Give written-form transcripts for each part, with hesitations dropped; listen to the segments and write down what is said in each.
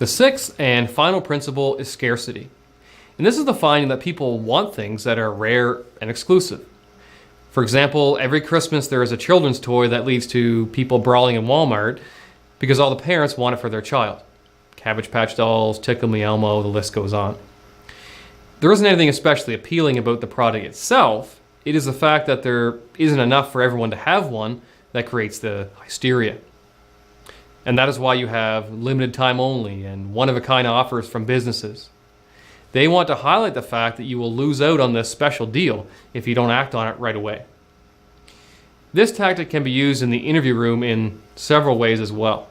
The sixth and final principle is scarcity. And this is the finding that people want things that are rare and exclusive. For example, every Christmas there is a children's toy that leads to people brawling in Walmart because all the parents want it for their child. Cabbage Patch Dolls, Tickle Me Elmo, the list goes on. There isn't anything especially appealing about the product itself. It is the fact that there isn't enough for everyone to have one that creates the hysteria. And that is why you have limited time only and one-of-a-kind offers from businesses. They want to highlight the fact that you will lose out on this special deal if you don't act on it right away. This tactic can be used in the interview room in several ways as well.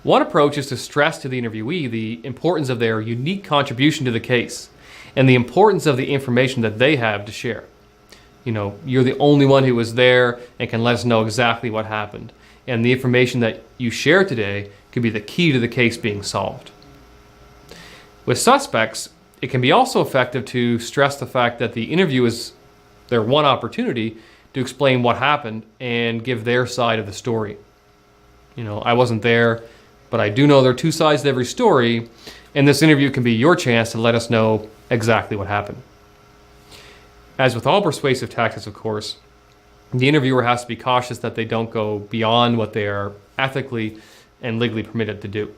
One approach is to stress to the interviewee the importance of their unique contribution to the case and the importance of the information that they have to share. You're the only one who was there and can let us know exactly what happened. And the information that you share today could be the key to the case being solved. With suspects, it can be also effective to stress the fact that the interview is their one opportunity to explain what happened and give their side of the story. I wasn't there, but I do know there are two sides to every story, and this interview can be your chance to let us know exactly what happened. As with all persuasive tactics, of course, the interviewer has to be cautious that they don't go beyond what they are ethically and legally permitted to do.